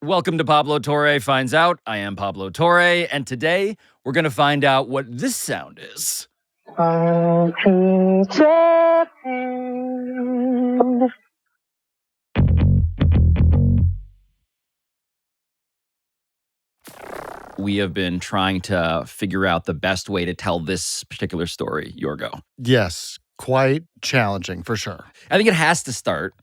Welcome to Pablo Torre Finds Out. I am Pablo Torre, and today we're going to find out what this sound is. We have been trying to figure out the best way to tell this particular story, Yogo. Yes, quite challenging for sure. I think it has to start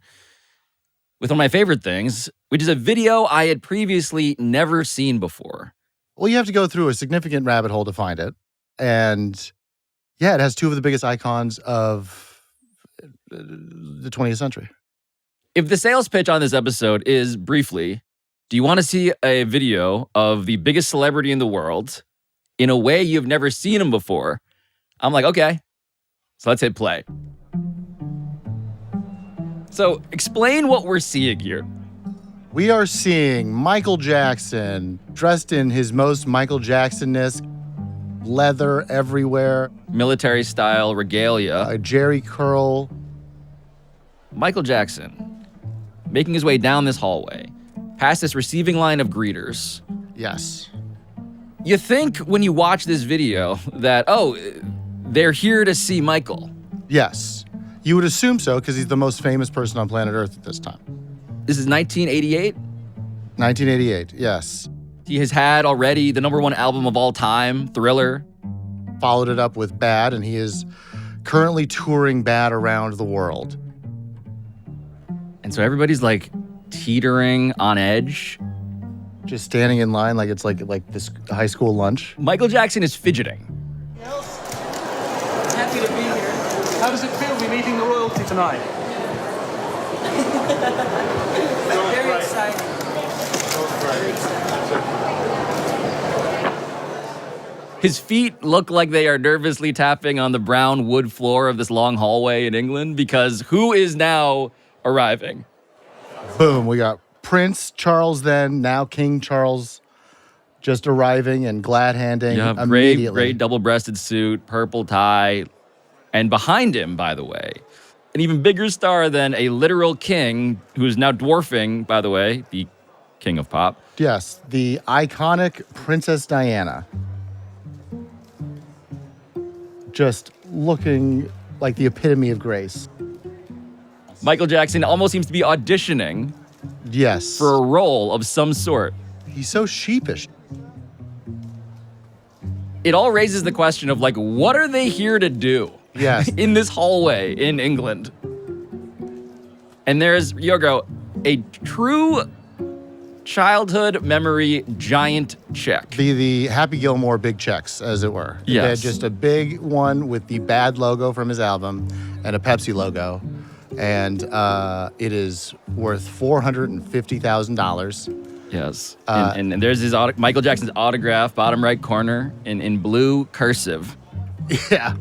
with one of my favorite things, which is a video I had previously never seen before. Well, you have to go through a significant rabbit hole to find it. And yeah, it has two of the biggest icons of the 20th century. If the sales pitch on this episode is briefly, do you want to see a video of the biggest celebrity in the world in a way you've never seen him before? I'm like, okay, so let's hit play. So explain what we're seeing here. We are seeing Michael Jackson dressed in his most Michael Jackson-ness, leather everywhere. Military style regalia. A Jerry curl. Michael Jackson making his way down this hallway, past this receiving line of greeters. Yes. You think when you watch this video that, oh, they're here to see Michael. Yes. You would assume so because he's the most famous person on planet Earth at this time. This is 1988? 1988, yes. He has had already the #1 album of all time, Thriller. Followed it up with Bad, and he is currently touring Bad around the world. And so everybody's like teetering on edge. Just standing in line like it's like this high school lunch. Michael Jackson is fidgeting. Happy to be here. How does it feel to be meeting the royalty tonight? Very exciting. His feet look like they are nervously tapping on the brown wood floor of this long hallway in England because who is now arriving? Boom, we got Prince Charles then, now King Charles, just arriving and glad-handing immediately. Gray double-breasted suit, purple tie. And behind him, by the way, an even bigger star than a literal king, who is now dwarfing, by the way, the king of pop. Yes, the iconic Princess Diana. Just looking like the epitome of grace. Michael Jackson almost seems to be auditioning Yes. for a role of some sort. He's so sheepish. It all raises the question of, like, what are they here to do? Yes. In this hallway in England? And there's, Yogo, a true childhood memory giant check. The Happy Gilmore big checks, as it were. Yes. They had just a big one with the Bad logo from his album and a Pepsi logo. And it is worth $450,000. Yes. And there's his Michael Jackson's autograph, bottom right corner, in blue cursive. Yeah.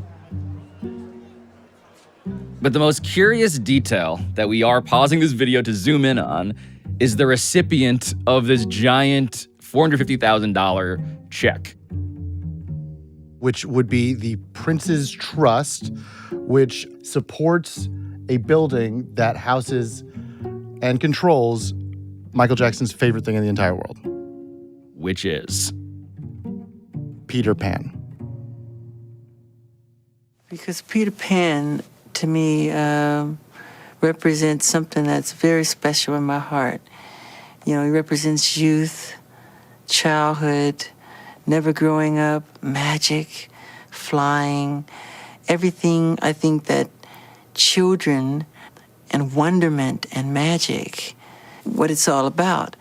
But the most curious detail that we are pausing this video to zoom in on is the recipient of this giant $450,000 check. Which would be the Prince's Trust, which supports a building that houses and controls Michael Jackson's favorite thing in the entire world. Which is? Peter Pan. Because Peter Pan, to me, represents something that's very special in my heart. You know, he represents youth, childhood, never growing up, magic, flying, everything I think that children and wonderment and magic, what it's all about.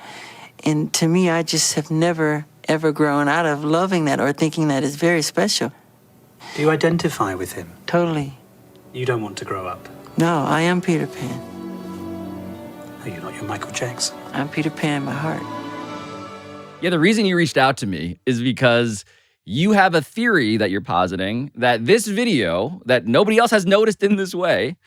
And to me, I just have never, ever grown out of loving that or thinking that is very special. Do you identify with him? Totally. You don't want to grow up. No, I am Peter Pan. Are you not your Michael Jackson? I'm Peter Pan in my heart. Yeah, the reason you reached out to me is because you have a theory that you're positing that this video, that nobody else has noticed in this way,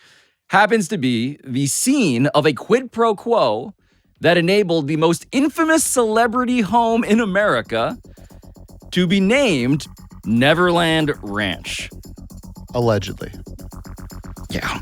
happens to be the scene of a quid pro quo that enabled the most infamous celebrity home in America to be named Neverland Ranch. Allegedly. Yeah.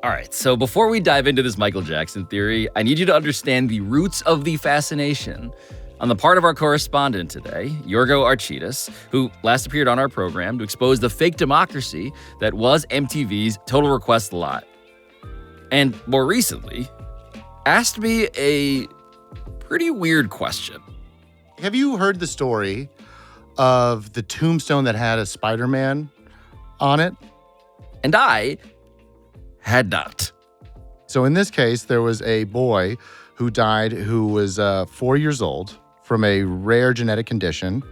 All right, so before we dive into this Michael Jackson theory, I need you to understand the roots of the fascination on the part of our correspondent today, Yogo Artsitas, who last appeared on our program to expose the fake democracy that was MTV's Total Request Live. And more recently, asked me a pretty weird question. Have you heard the story of the tombstone that had a Spider-Man on it? And I had not. So in this case, there was a boy who died who was 4 years old from a rare genetic condition.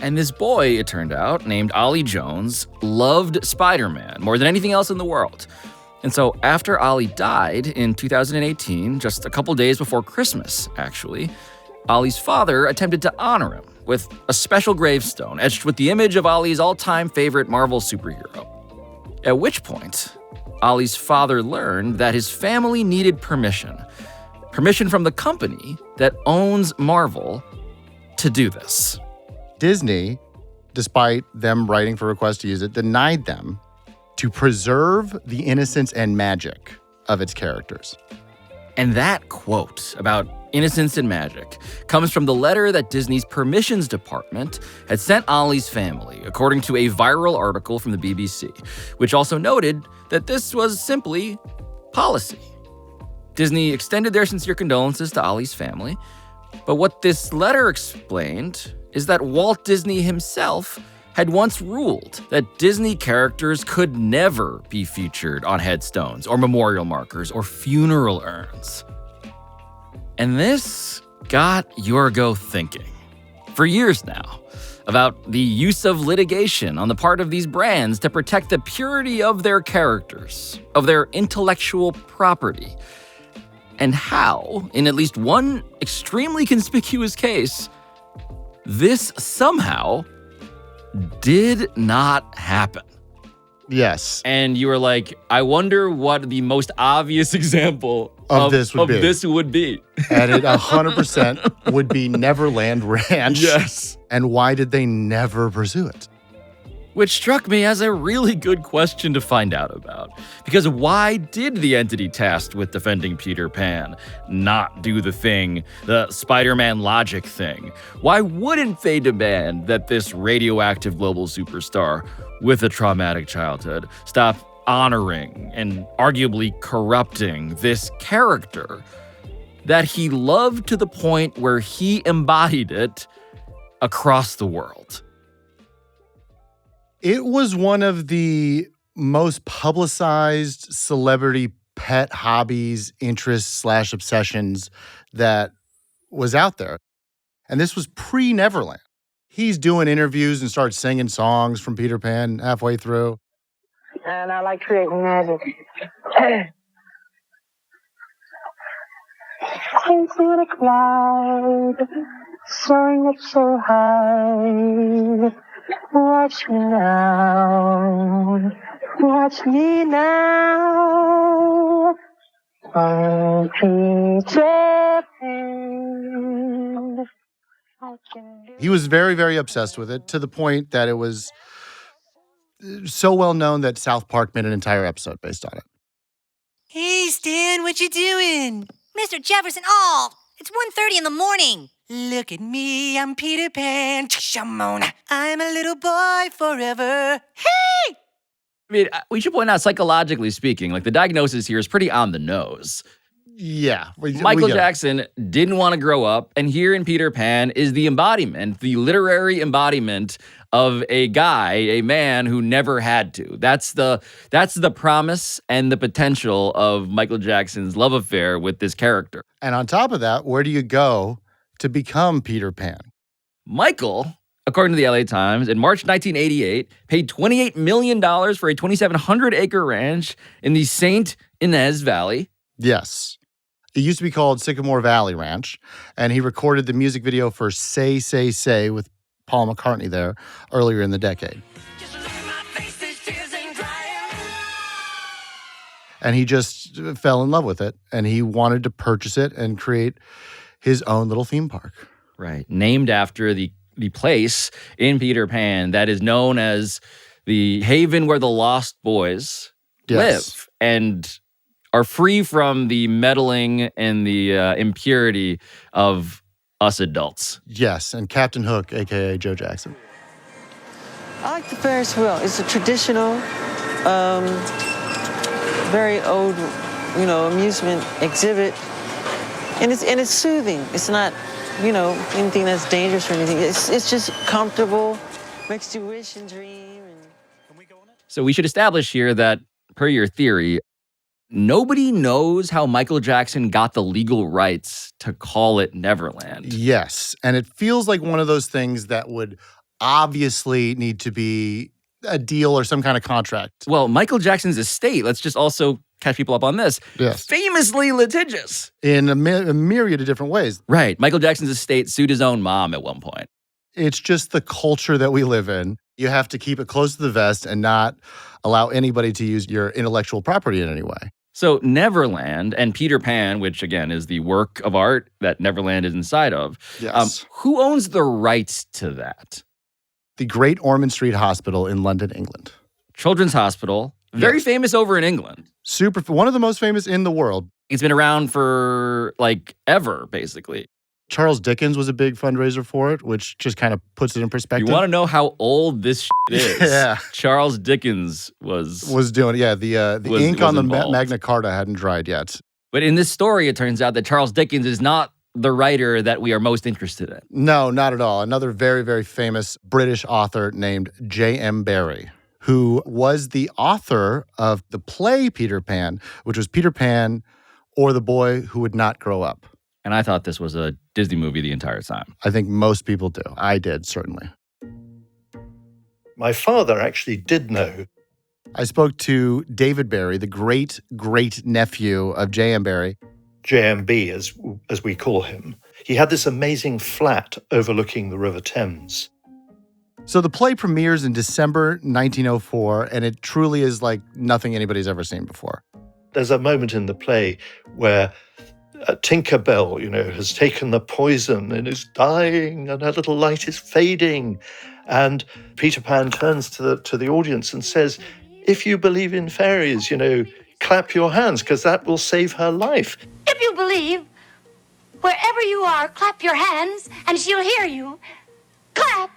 And this boy, it turned out, named Ollie Jones, loved Spider-Man more than anything else in the world. And so after Ollie died in 2018, just a couple days before Christmas, actually, Ollie's father attempted to honor him with a special gravestone etched with the image of Ollie's all-time favorite Marvel superhero. At which point, Ollie's father learned that his family needed permission from the company that owns Marvel to do this. Disney, despite them writing for requests to use it, denied them to preserve the innocence and magic of its characters. And that quote about innocence and magic comes from the letter that Disney's permissions department had sent Ollie's family, according to a viral article from the BBC, which also noted that this was simply policy. Disney extended their sincere condolences to Ollie's family, but what this letter explained is that Walt Disney himself had once ruled that Disney characters could never be featured on headstones or memorial markers or funeral urns. And this got Yogo thinking for years now about the use of litigation on the part of these brands to protect the purity of their characters, of their intellectual property, and how, in at least one extremely conspicuous case, this somehow did not happen. Yes. And you were like, I wonder what the most obvious example Of this would be. And it 100% would be Neverland Ranch. Yes. And why did they never pursue it? Which struck me as a really good question to find out about. Because why did the entity tasked with defending Peter Pan not do the thing, the Spider-Man logic thing? Why wouldn't they demand that this radioactive global superstar with a traumatic childhood stop honoring and arguably corrupting this character that he loved to the point where he embodied it across the world? It was one of the most publicized celebrity pet hobbies, interests / obsessions that was out there. And this was pre-Neverland. He's doing interviews and starts singing songs from Peter Pan halfway through. And I like creating magic. Into the cloud, soaring up so high. Watch me now, watch me now. I'm Peter Pan. He was very, very obsessed with it to the point that it was so well known that South Park made an entire episode based on it. Hey, Stan, what you doing? Mr. Jefferson, it's 1:30 in the morning. Look at me, I'm Peter Pan. Shamona. I'm a little boy forever. Hey! I mean, we should point out, psychologically speaking, like the diagnosis here is pretty on the nose. Yeah. Michael Jackson didn't want to grow up, and here in Peter Pan is the embodiment, the literary embodiment of a guy, a man who never had to. That's the promise and the potential of Michael Jackson's love affair with this character. And on top of that, where do you go to become Peter Pan? Michael, according to the LA Times, in March 1988, paid $28 million for a 2,700-acre ranch in the St. Inez Valley. Yes. It used to be called Sycamore Valley Ranch, and he recorded the music video for Say, Say, Say with Paul McCartney there earlier in the decade. And he just fell in love with it, and he wanted to purchase it and create his own little theme park. Right, named after the place in Peter Pan that is known as the haven where the lost boys live. And are free from the meddling and the impurity of us adults. Yes, and Captain Hook, aka Joe Jackson. I like the Ferris wheel. It's a traditional, very old, amusement exhibit, and it's soothing. It's not, anything that's dangerous or anything. It's just comfortable, makes you wish and dream. So we should establish here that, per your theory, nobody knows how Michael Jackson got the legal rights to call it Neverland. Yes, and it feels like one of those things that would obviously need to be a deal or some kind of contract. Well, Michael Jackson's estate, let's just also catch people up on this, Yes. famously litigious. In a myriad of different ways. Right. Michael Jackson's estate sued his own mom at one point. It's just the culture that we live in. You have to keep it close to the vest and not allow anybody to use your intellectual property in any way. So Neverland and Peter Pan, which again is the work of art that Neverland is inside of, Yes. who owns the rights to that? The Great Ormond Street Hospital in London, England. Children's Hospital, very Yes. famous over in England. One of the most famous in the world. It's been around for ever, basically. Charles Dickens was a big fundraiser for it, which just kind of puts it in perspective. You want to know how old this is? Yeah. Charles Dickens was doing, yeah, the ink was on the involved. Magna Carta hadn't dried yet. But in this story, it turns out that Charles Dickens is not the writer that we are most interested in. No, not at all. Another very, very famous British author named J.M. Barrie, who was the author of the play Peter Pan, which was Peter Pan or the Boy Who Would Not Grow Up. And I thought this was a Disney movie the entire time. I think most people do. I did, certainly. My father actually did know. I spoke to David Barrie, the great-great-nephew of J.M. Barrie. JMB, as we call him. He had this amazing flat overlooking the River Thames. So the play premieres in December 1904, and it truly is like nothing anybody's ever seen before. There's a moment in the play where Tinker Bell, has taken the poison and is dying, and her little light is fading. And Peter Pan turns to the audience and says, "If you believe in fairies, clap your hands, because that will save her life." If you believe, wherever you are, clap your hands, and she'll hear you. Clap!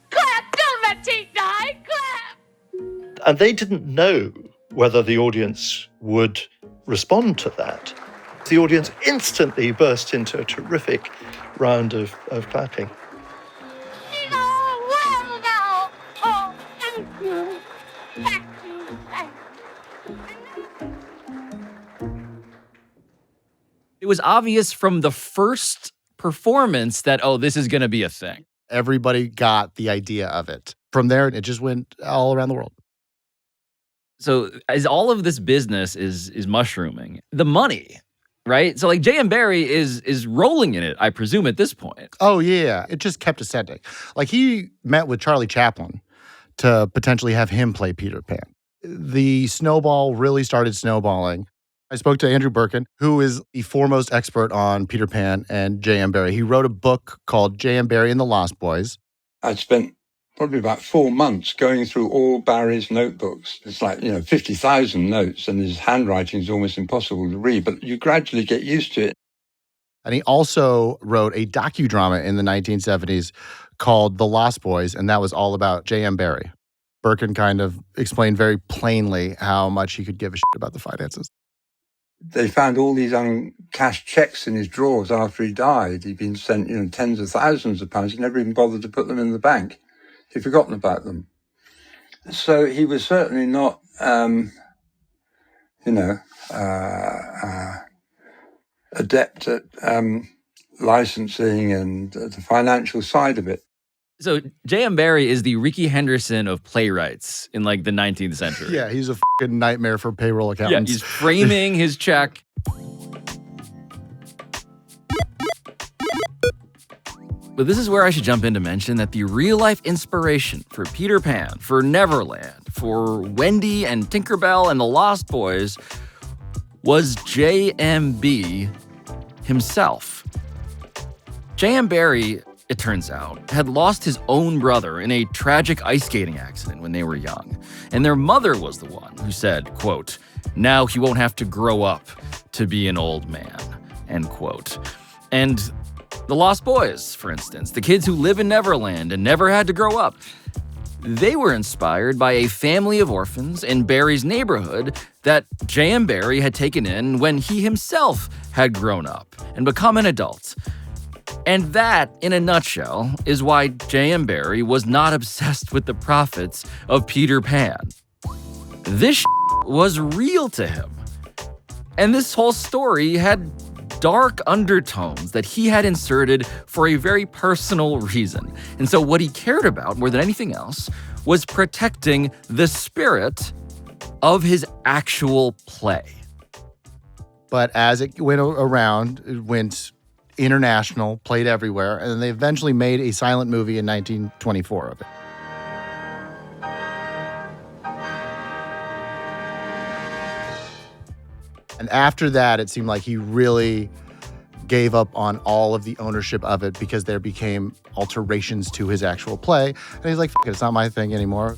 Clap! Don't let Tink die! Clap! And they didn't know whether the audience would respond to that. The audience instantly burst into a terrific round of clapping. Well now! Oh, thank you! Thank you! Thank you! It was obvious from the first performance that, this is going to be a thing. Everybody got the idea of it. From there, it just went all around the world. So as all of this business is mushrooming, the money, right? So J.M. Barrie is rolling in it, I presume, at this point. Oh, yeah. It just kept ascending. He met with Charlie Chaplin to potentially have him play Peter Pan. The snowball really started snowballing. I spoke to Andrew Birkin, who is the foremost expert on Peter Pan and J.M. Barrie. He wrote a book called J.M. Barrie and the Lost Boys. I'd spent probably about 4 months going through all Barry's notebooks. It's 50,000 notes, and his handwriting is almost impossible to read, but you gradually get used to it. And he also wrote a docudrama in the 1970s called The Lost Boys, and that was all about J.M. Barrie. Birkin kind of explained very plainly how much he could give a shit about the finances. They found all these uncashed checks in his drawers after he died. He'd been sent, tens of thousands of pounds. He never even bothered to put them in the bank. He'd forgotten about them. So he was certainly not, adept at licensing and the financial side of it. So J.M. Barrie is the Ricky Henderson of playwrights in the 19th century. Yeah, he's a fucking nightmare for payroll accountants. Yeah, he's framing his check. But this is where I should jump in to mention that the real-life inspiration for Peter Pan, for Neverland, for Wendy and Tinkerbell and the Lost Boys was J.M.B. himself. J.M. Barrie it turns out, had lost his own brother in a tragic ice skating accident when they were young. And their mother was the one who said, quote, "Now he won't have to grow up to be an old man," end quote. And the Lost Boys, for instance, the kids who live in Neverland and never had to grow up, they were inspired by a family of orphans in Barry's neighborhood that J.M. Barrie had taken in when he himself had grown up and become an adult. And that, in a nutshell, is why J.M. Barrie was not obsessed with the profits of Peter Pan. This was real to him. And this whole story had dark undertones that he had inserted for a very personal reason. And so what he cared about more than anything else was protecting the spirit of his actual play. But as it went around, it went international, played everywhere, and then they eventually made a silent movie in 1924 of it. And after that, it seemed like he really gave up on all of the ownership of it because there became alterations to his actual play. And he's like, "Fuck it, it's not my thing anymore."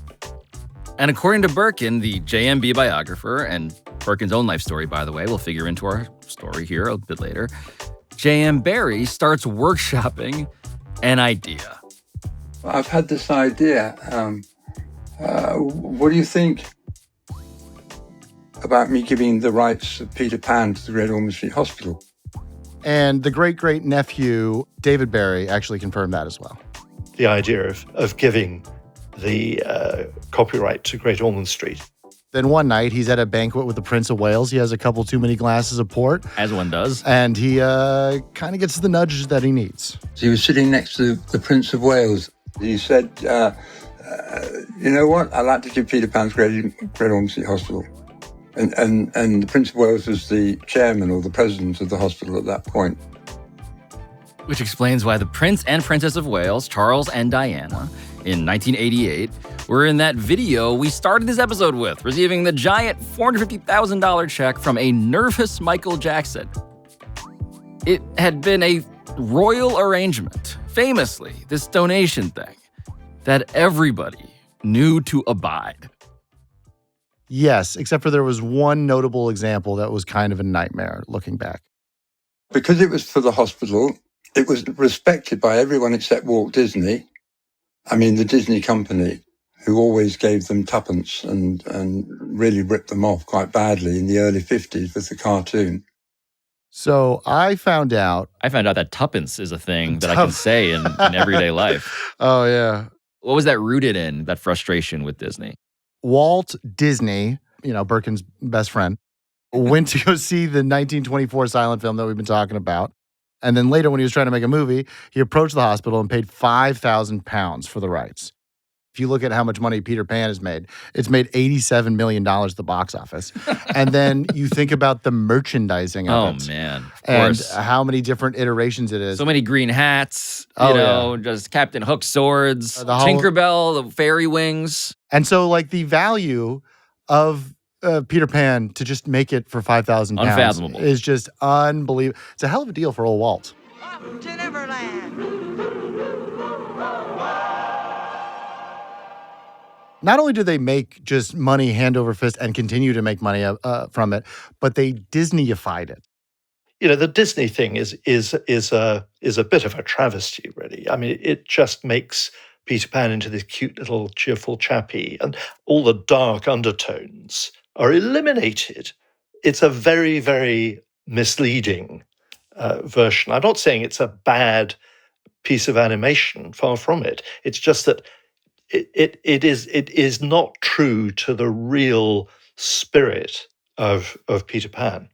And according to Birkin, the JMB biographer, and Birkin's own life story, by the way, will figure into our story here a bit later, J.M. Barrie starts workshopping an idea. I've had this idea. What do you think about me giving the rights of Peter Pan to the Great Ormond Street Hospital? And the great-great-nephew, David Barrie, actually confirmed that as well. The idea of giving the copyright to Great Ormond Street. Then one night, he's at a banquet with the Prince of Wales. He has a couple too many glasses of port. As one does. And he kind of gets the nudge that he needs. So he was sitting next to the Prince of Wales. He said, "You know what? I'd like to give Peter Pan's Great Ormond Street Hospital." And the Prince of Wales was the chairman or the president of the hospital at that point. Which explains why the Prince and Princess of Wales, Charles and Diana, in 1988, were in that video we started this episode with, receiving the giant $450,000 check from a nervous Michael Jackson. It had been a royal arrangement, famously, this donation thing, that everybody knew to abide. Yes, except for there was one notable example that was kind of a nightmare looking back. Because it was for the hospital, it was respected by everyone except Walt Disney. I mean, the Disney company, who always gave them tuppence and really ripped them off quite badly in the early 50s with the cartoon. So I found out that tuppence is a thing that I can say in everyday life. Oh, yeah. What was that rooted in, that frustration with Disney? Walt Disney, Birkin's best friend, went to go see the 1924 silent film that we've been talking about. And then later, when he was trying to make a movie, he approached the hospital and paid £5,000 for the rights. If you look at how much money Peter Pan has made, it's made $87 million at the box office. And then you think about the merchandising of it. Oh, man. Of and course. how many different iterations it is. So many green hats, just Captain Hook swords, Tinkerbell, the fairy wings. And so, the value of Peter Pan to just make it for £5,000 unfathomable is just unbelievable. It's a hell of a deal for old Walt. Up to Neverland. Not only do they make just money hand over fist and continue to make money from it, but they Disneyified it. The Disney thing is a bit of a travesty, really. I mean, it just makes Peter Pan into this cute little cheerful chappy, and all the dark undertones are eliminated. It's a very, very misleading version. I'm not saying it's a bad piece of animation, far from it. It's just that it is not true to the real spirit of Peter Pan.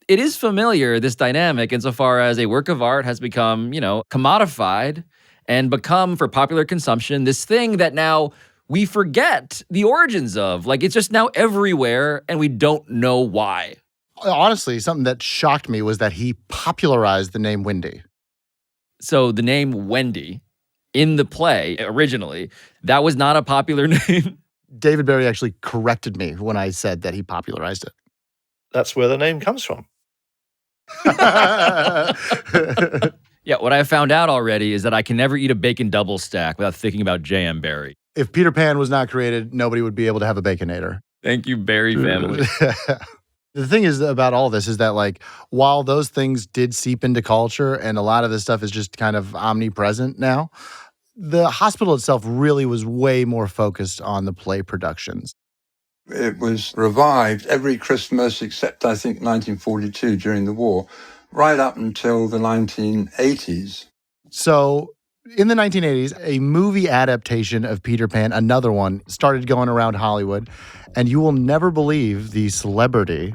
It is familiar, this dynamic, insofar as a work of art has become, commodified and become, for popular consumption, this thing that now we forget the origins of. It's just now everywhere, and we don't know why. Honestly, something that shocked me was that he popularized the name Wendy. So the name Wendy, in the play, originally, that was not a popular name. David Barrie actually corrected me when I said that he popularized it. That's where the name comes from. Yeah, what I found out already is that I can never eat a bacon double stack without thinking about J.M. Barrie. If Peter Pan was not created, nobody would be able to have a Baconator. Thank you, Barrie family. The thing is about all this is that, like, while those things did seep into culture and a lot of this stuff is just kind of omnipresent now, the hospital itself really was way more focused on the play productions. It was revived every Christmas except, I think, 1942 during the war, right up until the 1980s. So in the 1980s, a movie adaptation of Peter Pan, another one, started going around Hollywood. And you will never believe the celebrity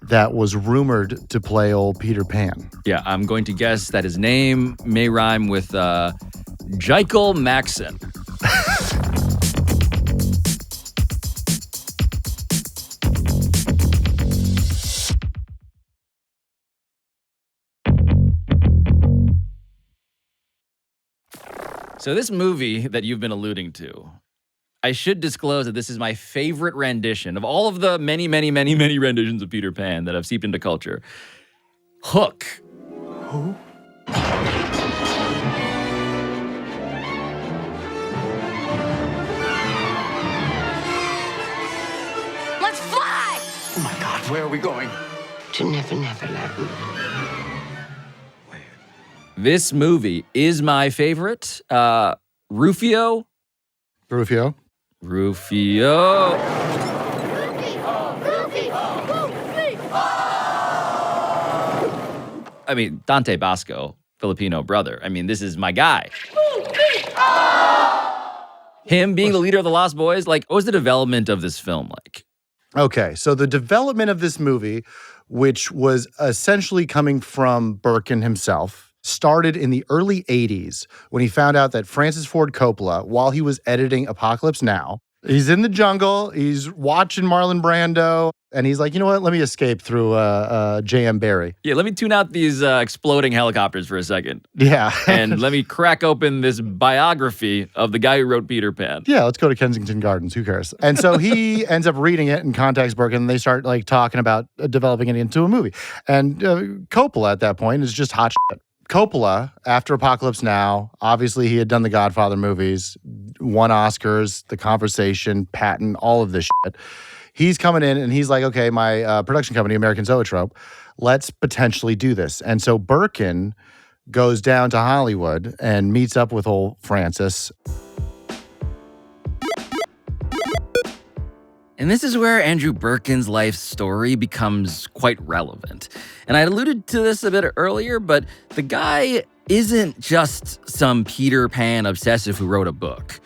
that was rumored to play old Peter Pan. Yeah, I'm going to guess that his name may rhyme with Jekyll Maxon. So this movie that you've been alluding to, I should disclose that this is my favorite rendition of all of the many, many, many, many renditions of Peter Pan that have seeped into culture. Hook. Who? Let's fly! Oh my God, where are we going? To Neverland. This movie is my favorite. Rufio. Rufio. Rufio. I mean, Dante Basco, Filipino brother. I mean, this is my guy. Him being the leader of the Lost Boys, like, what was the development of this film like? Okay, so the development of this movie, which was essentially coming from Birkin himself, started in the early 80s when he found out that Francis Ford Coppola, while he was editing Apocalypse Now, he's in the jungle, he's watching Marlon Brando, and he's like, you know what, let me escape through J.M. Barrie. Yeah, let me tune out these exploding helicopters for a second. Yeah. And let me crack open this biography of the guy who wrote Peter Pan. Yeah, let's go to Kensington Gardens, who cares? And so he ends up reading it and contacts Birkin, and they start like talking about developing it into a movie. And Coppola at that point is just hot shit. Coppola, after Apocalypse Now, obviously he had done the Godfather movies, won Oscars, The Conversation, Patton, all of this shit. He's coming in and he's like, okay, my production company, American Zoetrope, let's potentially do this. And so Birkin goes down to Hollywood and meets up with old Francis. And this is where Andrew Birkin's life story becomes quite relevant. And I alluded to this a bit earlier, but the guy isn't just some Peter Pan obsessive who wrote a book.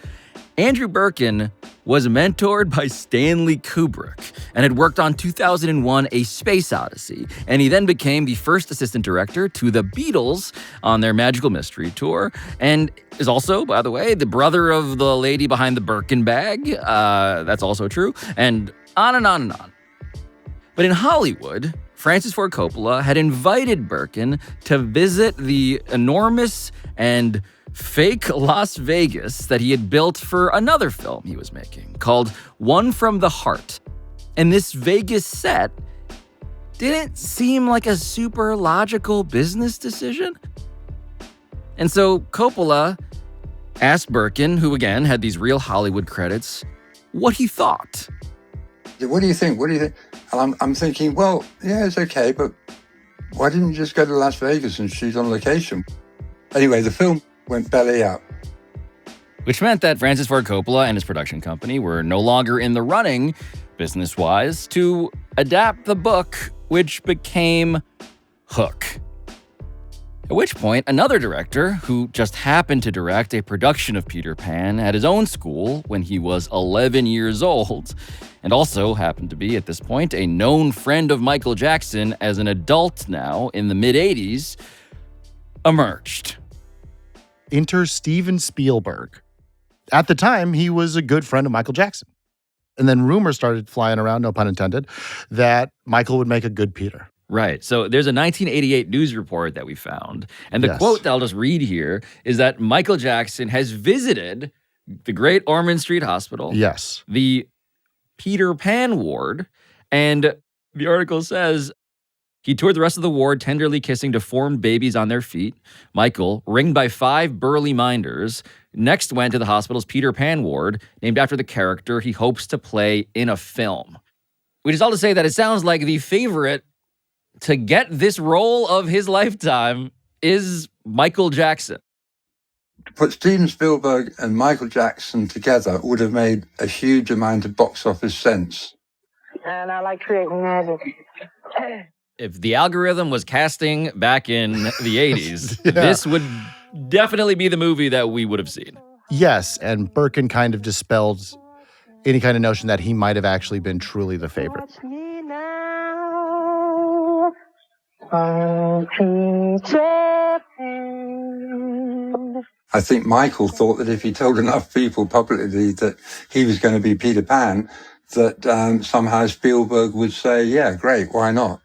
Andrew Birkin was mentored by Stanley Kubrick and had worked on 2001: A Space Odyssey. And he then became the first assistant director to the Beatles on their Magical Mystery Tour, and is also, by the way, the brother of the lady behind the Birkin bag. That's also true. And on and on and on. But in Hollywood, Francis Ford Coppola had invited Birkin to visit the enormous and fake Las Vegas that he had built for another film he was making called One from the Heart. And this Vegas set didn't seem like a super logical business decision. And so Coppola asked Birkin, who again had these real Hollywood credits, what he thought. What do you think? What do you think? And I'm thinking, well, yeah, it's okay, but why didn't you just go to Las Vegas and shoot on location? Anyway, the film went belly up. Which meant that Francis Ford Coppola and his production company were no longer in the running, business-wise, to adapt the book, which became Hook. At which point, another director, who just happened to direct a production of Peter Pan at his own school when he was 11 years old, and also happened to be, at this point, a known friend of Michael Jackson as an adult now in the mid-'80s, emerged. Enter Steven Spielberg. At the time, he was a good friend of Michael Jackson. And then rumors started flying around, no pun intended, that Michael would make a good Peter. Right. So there's a 1988 news report that we found. And the quote that I'll just read here is that Michael Jackson has visited the Great Ormond Street Hospital. Yes. The Peter Pan ward. And the article says He toured the rest of the ward, tenderly kissing deformed babies on their feet. Michael, ringed by 5 burly minders, next went to the hospital's Peter Pan ward, named after the character he hopes to play in a film. Which is all to say that it sounds like the favorite to get this role of his lifetime is Michael Jackson. To put Steven Spielberg and Michael Jackson together would have made a huge amount of box office sense. And I like creating magic. If the algorithm was casting back in the 80s, this would definitely be the movie that we would have seen. Yes, and Birkin kind of dispelled any kind of notion that he might have actually been truly the favorite. Watch me now. I'm Peter Pan. I think Michael thought that if he told enough people publicly that he was going to be Peter Pan, that somehow Spielberg would say, yeah, great, why not?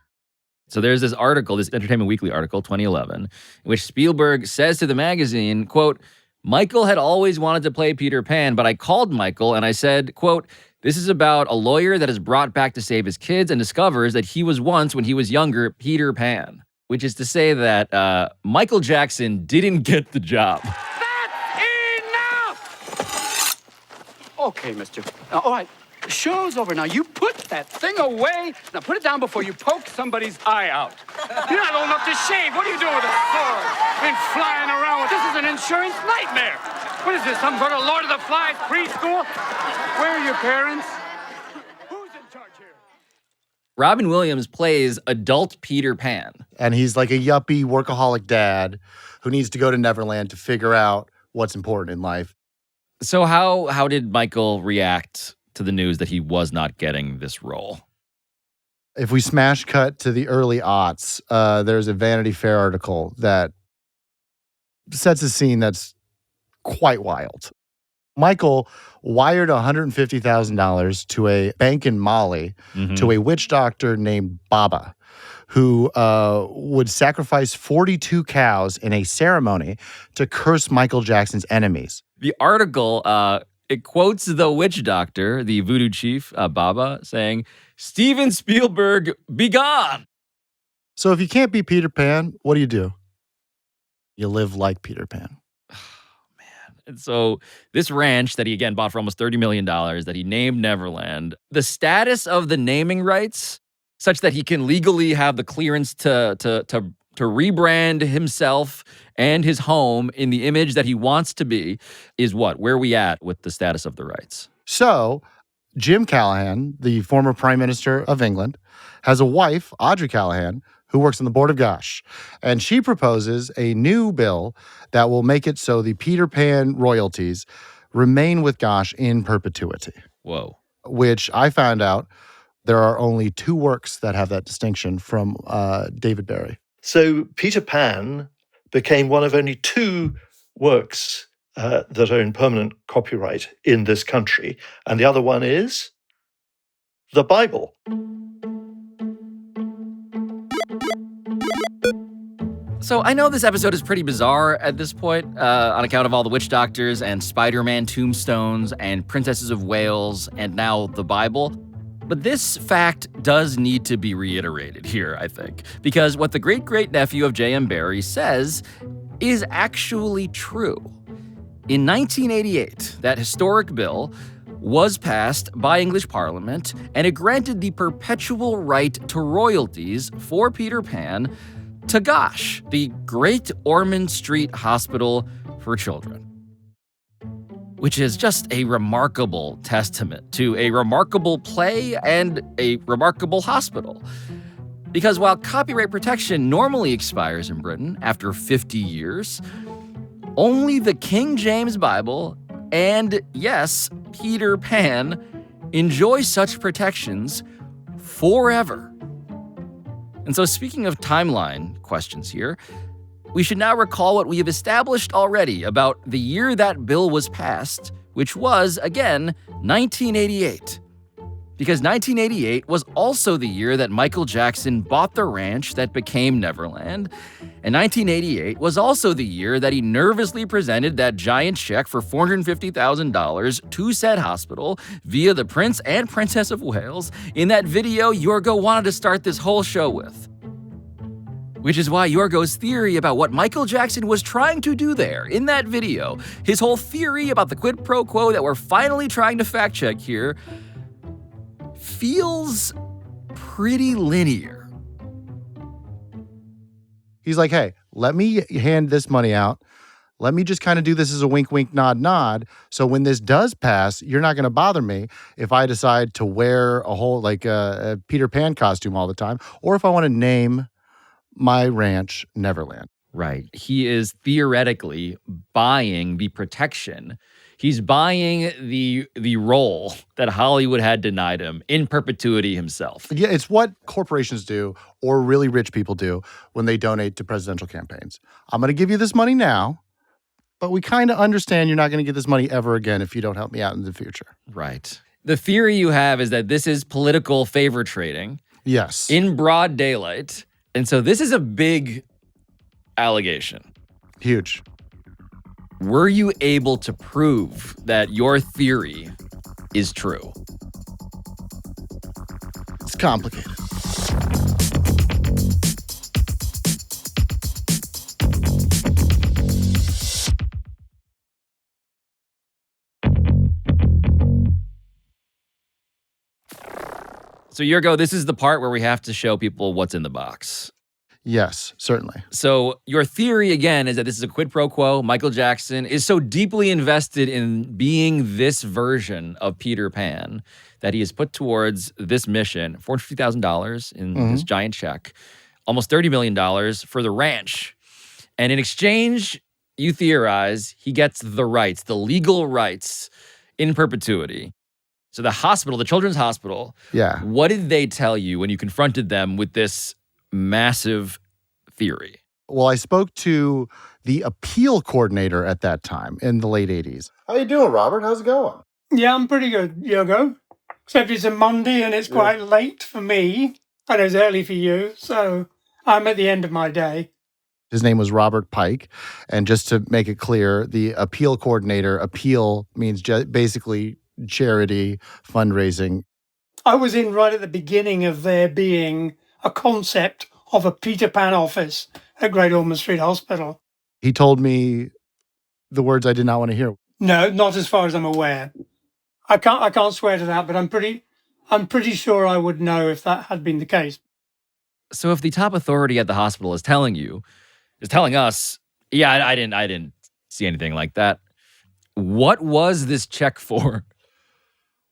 So there's this article, this Entertainment Weekly article, 2011, in which Spielberg says to the magazine, quote, Michael had always wanted to play Peter Pan, but I called Michael and I said, quote, this is about a lawyer that is brought back to save his kids and discovers that he was once, when he was younger, Peter Pan. Which is to say that Michael Jackson didn't get the job. Okay, mister. All right, the show's over now. You put that thing away. Now put it down before you poke somebody's eye out. You're not old enough to shave. What are you doing with a sword? And flying around with this is an insurance nightmare. What is this, some sort of Lord of the Flies preschool? Where are your parents? Who's in charge here? Robin Williams plays adult Peter Pan. And he's like a yuppie workaholic dad who needs to go to Neverland to figure out what's important in life. So how did Michael react to the news that he was not getting this role? If we smash cut to the early aughts, there's a Vanity Fair article that sets a scene that's quite wild. Michael wired $150,000 to a bank in Mali to a witch doctor named Baba, who would sacrifice 42 cows in a ceremony to curse Michael Jackson's enemies. The article, it quotes the witch doctor, the voodoo chief, Baba, saying, Steven Spielberg, be gone. So if you can't be Peter Pan, what do? You live like Peter Pan. And so this ranch that he, again, bought for almost $30 million, that he named Neverland, the status of the naming rights, such that he can legally have the clearance to rebrand himself and his home in the image that he wants to be, is what? Where are we at with the status of the rights? So Jim Callahan, the former Prime Minister of England, has a wife, Audrey Callahan, who works on the board of Gosh. And she proposes a new bill that will make it so the Peter Pan royalties remain with Gosh in perpetuity. Whoa. Which I found out there are only 2 works that have that distinction from David Barry. So Peter Pan became one of only 2 works that are in permanent copyright in this country. And the other one is the Bible. So I know this episode is pretty bizarre at this point on account of all the witch doctors and Spider-Man tombstones and Princesses of Wales and now the Bible. But this fact does need to be reiterated here, I think, because what the great-great-nephew of J.M. Barrie says is actually true. In 1988, that historic bill was passed by English Parliament, and it granted the perpetual right to royalties for Peter Pan to Gosh, the Great Ormond Street Hospital for Children. Which is just a remarkable testament to a remarkable play and a remarkable hospital. Because while copyright protection normally expires in Britain after 50 years, only the King James Bible and, yes, Peter Pan enjoy such protections forever. And so speaking of timeline questions here, we should now recall what we have established already about the year that bill was passed, which was, again, 1988. Because 1988 was also the year that Michael Jackson bought the ranch that became Neverland, and 1988 was also the year that he nervously presented that giant check for $450,000 to said hospital via the Prince and Princess of Wales in that video Yourgo wanted to start this whole show with. Which is why Yorgo's theory about what Michael Jackson was trying to do there in that video, his whole theory about the quid pro quo that we're finally trying to fact check here, feels pretty linear. He's like, hey, let me hand this money out. Let me just kind of do this as a wink, wink, nod, nod. So when this does pass, you're not going to bother me if I decide to wear a whole, like a Peter Pan costume all the time, or if I want to name my ranch Neverland. Right. He is theoretically buying the protection. He's buying the role that Hollywood had denied him in perpetuity himself. Yeah, it's what corporations do or really rich people do when they donate to presidential campaigns. I'm going to give you this money now, but we kind of understand you're not going to get this money ever again if you don't help me out in the future. Right. The theory you have is that this is political favor trading. Yes. In broad daylight. And so this is a big allegation. Huge. Were you able to prove that your theory is true? It's complicated. So Yogo, this is the part where we have to show people what's in the box. Yes, certainly. So your theory, again, is that this is a quid pro quo. Michael Jackson is so deeply invested in being this version of Peter Pan that he has put towards this mission $450,000 in this giant check, almost $30 million for the ranch. And in exchange, you theorize, he gets the rights, the legal rights in perpetuity. So the hospital, the children's hospital, what did they tell you when you confronted them with this massive theory? Well, I spoke to the appeal coordinator at that time in the late 80s. How you doing, Robert? How's it going? Yeah, I'm pretty good, Yogo. Except it's a Monday and it's quite late for me. And it's early for you, so I'm at the end of my day. His name was Robert Pike. And just to make it clear, the appeal coordinator, appeal means basically charity, fundraising. I was in right at the beginning of there being a concept of a Peter Pan office at Great Ormond Street Hospital. He told me the words I did not want to hear. No, not as far as I'm aware. I can't swear to that, but I'm pretty sure I would know if that had been the case. So if the top authority at the hospital is telling us, yeah, I didn't see anything like that. What was this check for?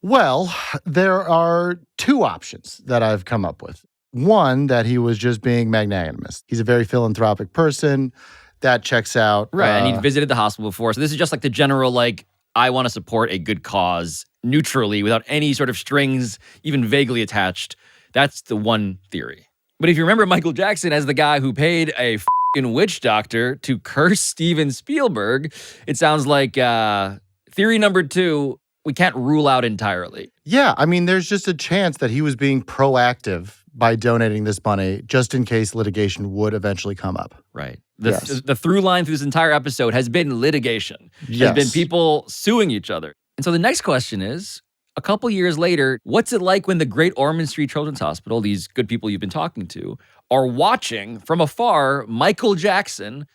Well, there are two options that I've come up with. One, that he was just being magnanimous. He's a very philanthropic person. That checks out. Right, and he'd visited the hospital before. So this is just like the general, like, I want to support a good cause neutrally without any sort of strings even vaguely attached. That's the one theory. But if you remember Michael Jackson as the guy who paid a f***ing witch doctor to curse Steven Spielberg, it sounds like theory number two, we can't rule out entirely. Yeah, I mean, there's just a chance that he was being proactive by donating this money just in case litigation would eventually come up. Right. The through line through this entire episode has been litigation. Yes. Has been people suing each other. And so the next question is, a couple years later, what's it like when the Great Ormond Street Children's Hospital, these good people you've been talking to, are watching from afar Michael Jackson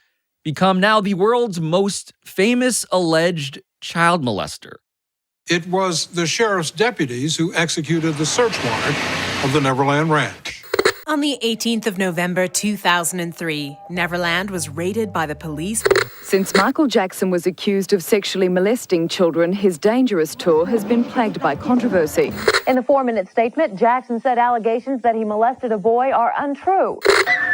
become now the world's most famous alleged child molester? It was the sheriff's deputies who executed the search warrant of the Neverland Ranch. On the 18th of November 2003, Neverland was raided by the police. Since Michael Jackson was accused of sexually molesting children, his Dangerous tour has been plagued by controversy. In the 4-minute statement, Jackson said allegations that he molested a boy are untrue.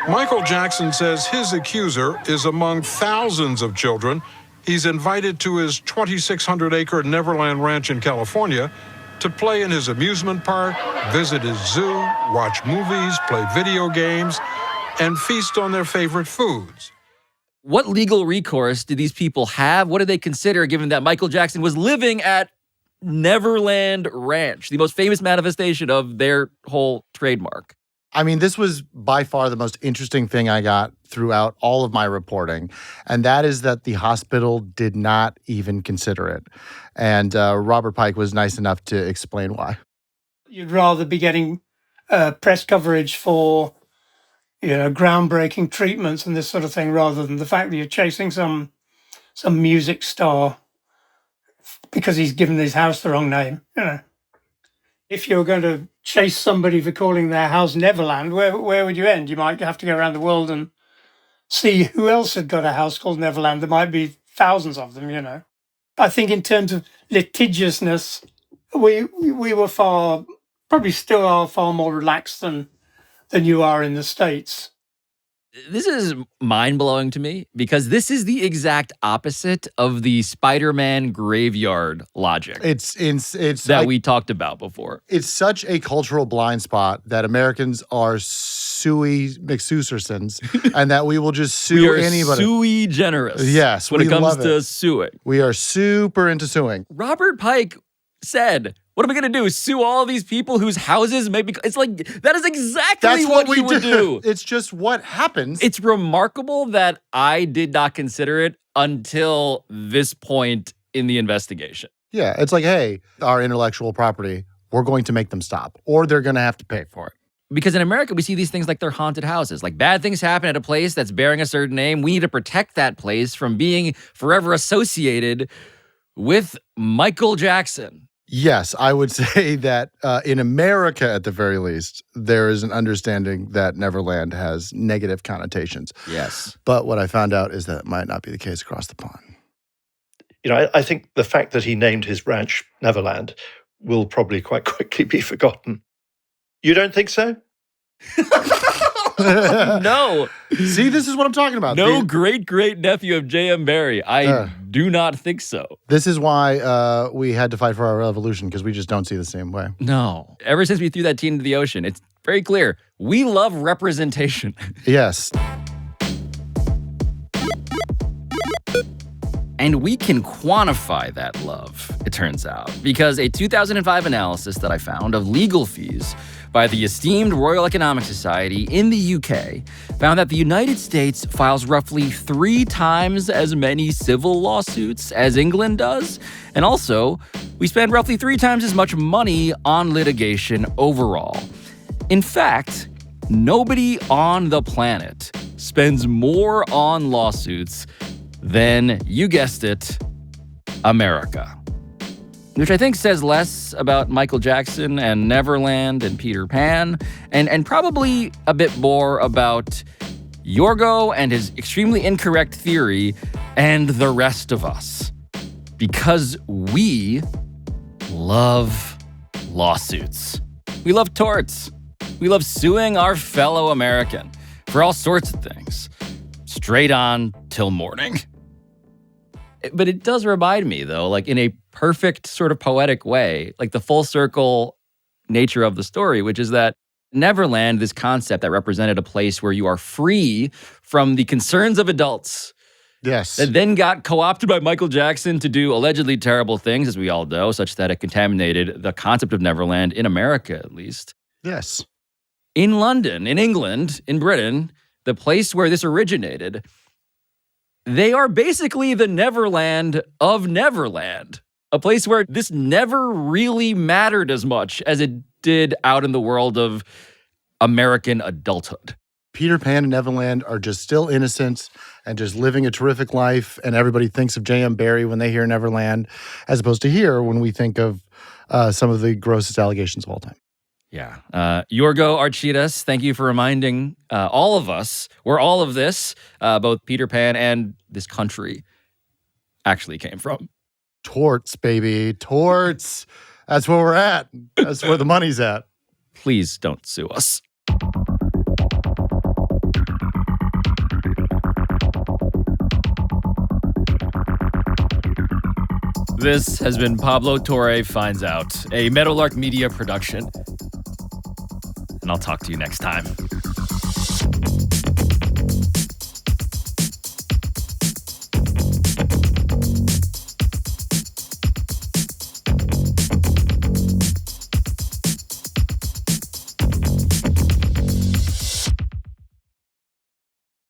Michael Jackson says his accuser is among thousands of children he's invited to his 2,600-acre Neverland Ranch in California to play in his amusement park, visit his zoo, watch movies, play video games, and feast on their favorite foods. What legal recourse do these people have? What do they consider, given that Michael Jackson was living at Neverland Ranch, the most famous manifestation of their whole trademark? I mean, this was by far the most interesting thing I got throughout all of my reporting, and that is that the hospital did not even consider it. And Robert Pike was nice enough to explain why. You'd rather be getting press coverage for groundbreaking treatments and this sort of thing, rather than the fact that you're chasing some music star because he's given his house the wrong name. If you're going to chase somebody for calling their house Neverland, where would you end? You might have to go around the world and see who else had got a house called Neverland. There might be thousands of them, I think in terms of litigiousness, we were probably still are far more relaxed than you are in the States. This is mind-blowing to me because this is the exact opposite of the Spider-Man graveyard logic. It's that we talked about before. It's such a cultural blind spot that Americans are sui McSusersons and that we will just sue anybody. Sui generous. Yes, when it comes to suing. We are super into suing. Robert Pike said, what am I going to do? Sue all these people whose houses maybe... It's like, that is exactly what we would do. It's just what happens. It's remarkable that I did not consider it until this point in the investigation. Yeah, it's like, hey, our intellectual property, we're going to make them stop, or they're going to have to pay for it. Because in America, we see these things like they're haunted houses. Like bad things happen at a place that's bearing a certain name. We need to protect that place from being forever associated with Michael Jackson. Yes, I would say that in America, at the very least, there is an understanding that Neverland has negative connotations. Yes. But what I found out is that it might not be the case across the pond. I think the fact that he named his ranch Neverland will probably quite quickly be forgotten. You don't think so? No. See, this is what I'm talking about. No great-great-nephew of J.M. Barrie. I do not think so. This is why we had to fight for our revolution, because we just don't see the same way. No. Ever since we threw that teen into the ocean, it's very clear. We love representation. Yes. And we can quantify that love, it turns out, because a 2005 analysis that I found of legal fees by the esteemed Royal Economic Society in the UK found that the United States files roughly 3 times as many civil lawsuits as England does. And also, we spend roughly 3 times as much money on litigation overall. In fact, nobody on the planet spends more on lawsuits than, you guessed it, America. Which I think says less about Michael Jackson and Neverland and Peter Pan, and probably a bit more about Yourgo and his extremely incorrect theory and the rest of us. Because we love lawsuits. We love torts. We love suing our fellow American for all sorts of things. Straight on till morning. But it does remind me, though, like in a perfect sort of poetic way, like the full circle nature of the story, which is that Neverland, this concept that represented a place where you are free from the concerns of adults. Yes. That then got co-opted by Michael Jackson to do allegedly terrible things, as we all know, such that it contaminated the concept of Neverland, in America at least. Yes. In London, in England, in Britain, the place where this originated, they are basically the Neverland of Neverland. A place where this never really mattered as much as it did out in the world of American adulthood. Peter Pan and Neverland are just still innocent and just living a terrific life, and everybody thinks of J.M. Barrie when they hear Neverland, as opposed to here when we think of some of the grossest allegations of all time. Yeah. Yourgo Artsitas, thank you for reminding all of us where all of this, both Peter Pan and this country, actually came from. Torts, baby. Torts. That's where we're at. That's where the money's at. Please don't sue us. This has been Pablo Torre Finds Out, a Meadowlark Media production. And I'll talk to you next time.